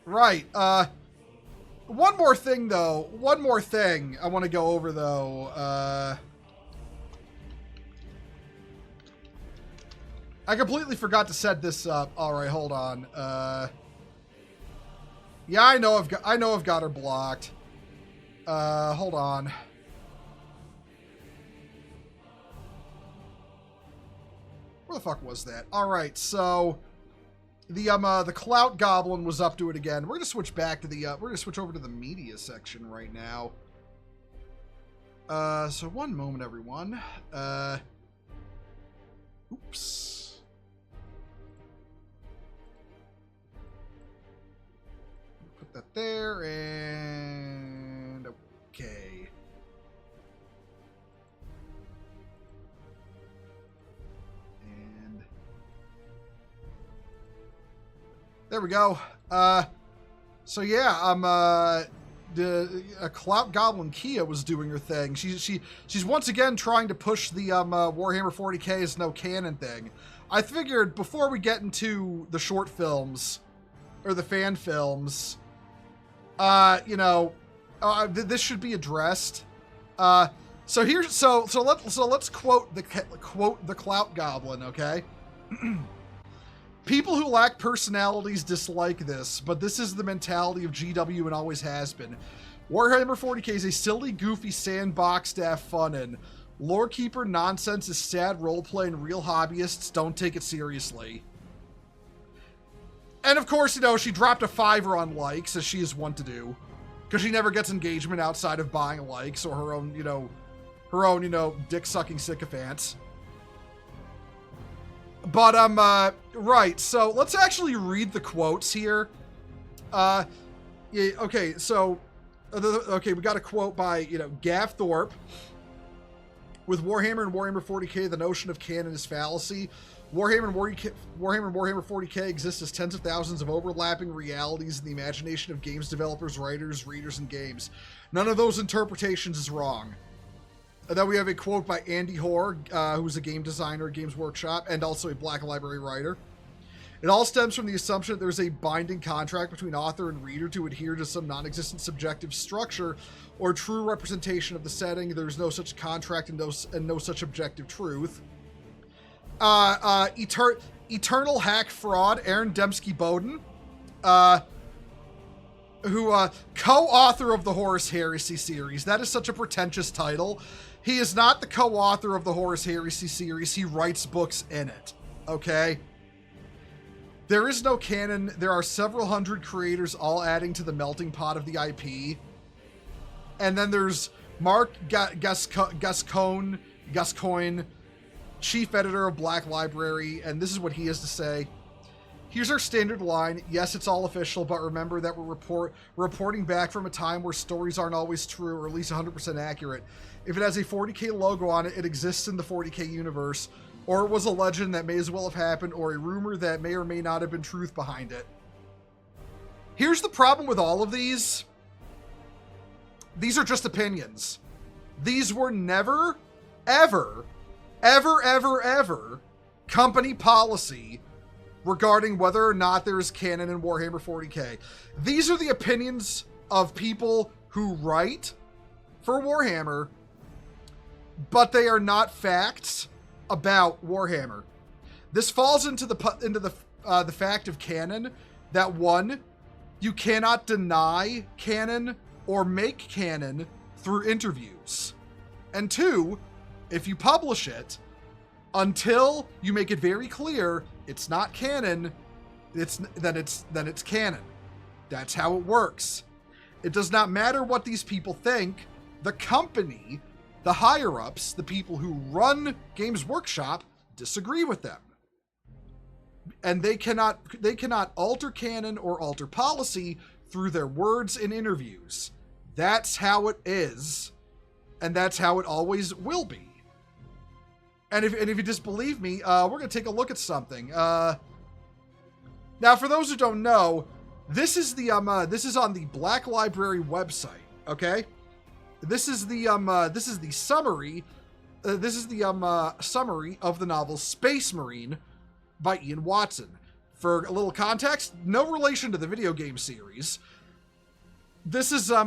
Right. Right. One more thing, though. One more thing I want to go over, though. I completely forgot to set this up. All right, hold on. Yeah, I know I've got her blocked. Hold on. Where the fuck was that? All right, so the Clout Goblin was up to it again. We're gonna switch back to the we're gonna switch over to the media section right now. So one moment, everyone. Oops. Put that there, and okay. And there we go. So yeah, the Clout Goblin Kia was doing her thing. She's once again trying to push the Warhammer 40K's no-canon thing. I figured before we get into the short films or the fan films, this should be addressed. So let's quote the Clout Goblin, okay? People who lack personalities dislike this, but this is the mentality of GW and always has been. Warhammer 40K is a silly, goofy sandbox to have fun in. Lorekeeper nonsense is sad roleplay and real hobbyists don't take it seriously. And of course, she dropped a $5 on likes, as she is wont to do. Because she never gets engagement outside of buying likes or her own dick-sucking sycophants. But, right, so let's actually read the quotes here. Yeah, okay, so, we got a quote by, Gav Thorpe. With Warhammer and Warhammer 40K, the notion of canon is fallacy. Warhammer and Warhammer 40K exist as tens of thousands of overlapping realities in the imagination of games developers, writers, readers, and games. None of those interpretations is wrong. And then we have a quote by Andy Hoare, who's a game designer at Games Workshop and also a Black Library writer. It all stems from the assumption that there's a binding contract between author and reader to adhere to some non-existent subjective structure or true representation of the setting. There's no such contract and no such objective truth. Eternal Hack Fraud, Aaron Dembski-Bowden, who co-author of the Horus Heresy series. That is such a pretentious title. He is not the co-author of the Horus Heresy series. He writes books in it. Okay? There is no canon. There are several hundred creators all adding to the melting pot of the IP. And then there's Mark Gascoigne, chief editor of Black Library, and this is what he has to say. Here's our standard line. Yes, it's all official, but remember that we're reporting back from a time where stories aren't always true, or at least 100% accurate. If it has a 40K logo on it, it exists in the 40K universe, or it was a legend that may as well have happened, or a rumor that may or may not have been truth behind it. Here's the problem with all of these. These are just opinions. These were never, ever company policy regarding whether or not there is canon in Warhammer 40K. These are the opinions of people who write for Warhammer, but they are not facts about Warhammer. This falls into the fact of canon that, one, you cannot deny canon or make canon through interviews, and two, if you publish it, until you make it very clear it's not canon, then it's canon. That's how it works. It does not matter what these people think. The company, the higher-ups, the people who run Games Workshop, disagree with them. And they cannot alter canon or alter policy through their words in interviews. That's how it is, and that's how it always will be. And if you disbelieve me, we're going to take a look at something. Now, for those who don't know, this is on the Black Library website. Okay, this is the summary. This is the summary of the novel Space Marine by Ian Watson. For a little context, no relation to the video game series. This is I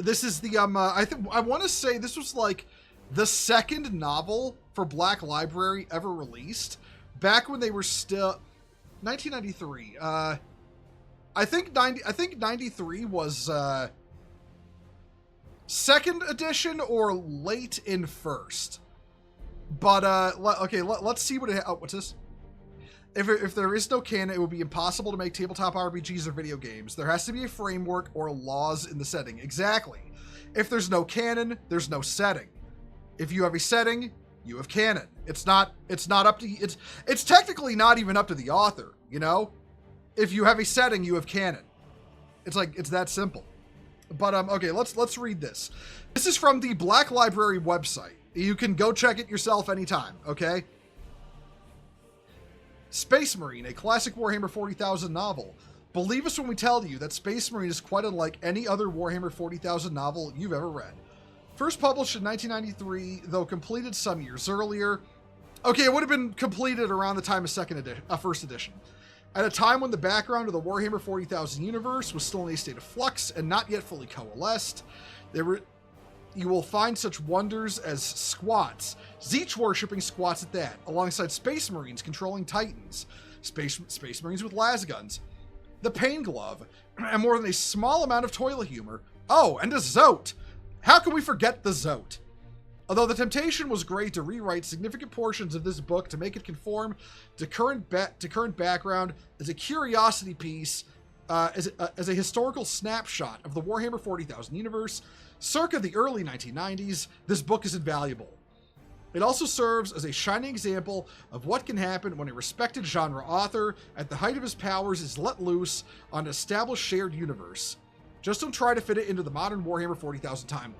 want to say this was like the second novel for Black Library ever released, back when they were still 1993. I think 93 was second edition or late in first. But okay, let's see what it. Oh, what's this? If there is no canon, it would be impossible to make tabletop RPGs or video games. There has to be a framework or laws in the setting. Exactly. If there's no canon, there's no setting. If you have a setting, you have canon. It's not up to it's technically not even up to the author, you know? If you have a setting, you have canon. It's that simple. But okay, let's read this. This is from the Black Library website. You can go check it yourself anytime, okay? Space Marine, a classic Warhammer 40,000 novel. Believe us when we tell you that Space Marine is quite unlike any other Warhammer 40,000 novel you've ever read. First published in 1993, though completed some years earlier. Okay, it would have been completed around the time of first edition. At a time when the background of the Warhammer 40,000 universe was still in a state of flux and not yet fully coalesced, you will find such wonders as squats, Zeech worshipping squats at that, alongside Space Marines controlling Titans, Space Marines with lasguns, the Pain Glove, and more than a small amount of toilet humor. Oh, and a Zote! How can we forget the Zote? Although the temptation was great to rewrite significant portions of this book to make it conform to current background as a curiosity piece, as a historical snapshot of the Warhammer 40,000 universe, circa the early 1990s, this book is invaluable. It also serves as a shining example of what can happen when a respected genre author, at the height of his powers, is let loose on an established shared universe. Just don't try to fit it into the modern Warhammer 40,000 timeline.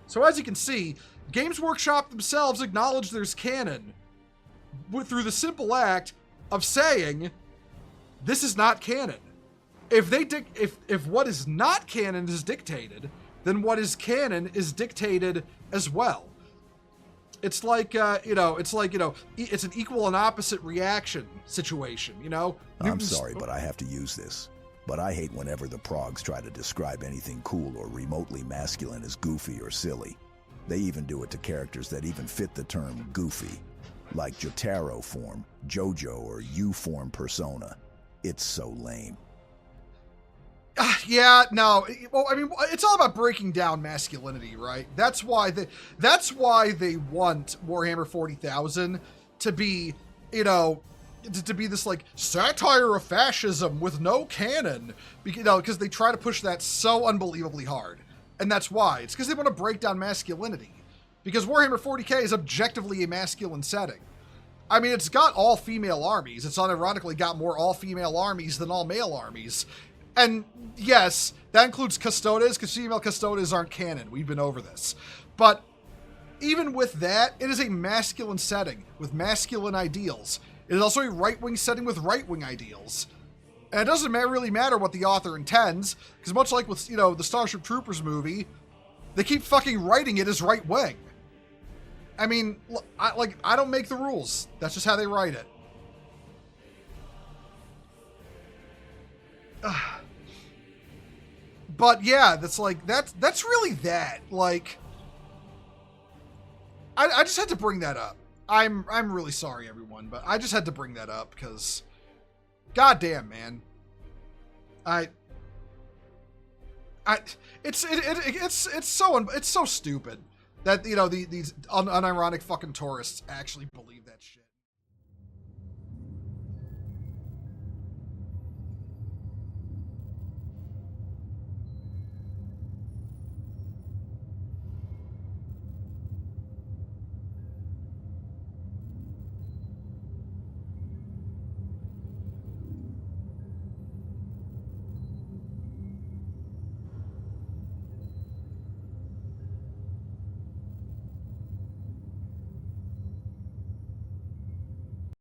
So as you can see, Games Workshop themselves acknowledge there's canon through the simple act of saying, this is not canon. If what is not canon is dictated, then what is canon is dictated as well. It's like, it's an equal and opposite reaction situation, you know? I'm sorry, but I have to use this. But I hate whenever the progs try to describe anything cool or remotely masculine as goofy or silly. They even do it to characters that even fit the term goofy, like Jotaro form, Jojo, or U-form persona. It's so lame. Yeah, no. Well, I mean, it's all about breaking down masculinity, right? That's why they want Warhammer 40,000 to be, to be this like satire of fascism with no canon, because they try to push that so unbelievably hard. And that's why. It's because they want to break down masculinity. Because Warhammer 40k is objectively a masculine setting. I mean, it's got all-female armies. It's unironically got more all-female armies than all-male armies. And yes, that includes Custodes, because female Custodes aren't canon. We've been over this. But even with that, it is a masculine setting with masculine ideals. It is also a right-wing setting with right-wing ideals. And it doesn't really matter what the author intends, because much like with, the Starship Troopers movie, they keep fucking writing it as right-wing. I mean, I don't make the rules. That's just how they write it. But yeah, that's really that. Like, I just had to bring that up. I'm really sorry, everyone, but I just had to bring that up because, goddamn, man, it's so stupid that these unironic fucking tourists actually believe that shit.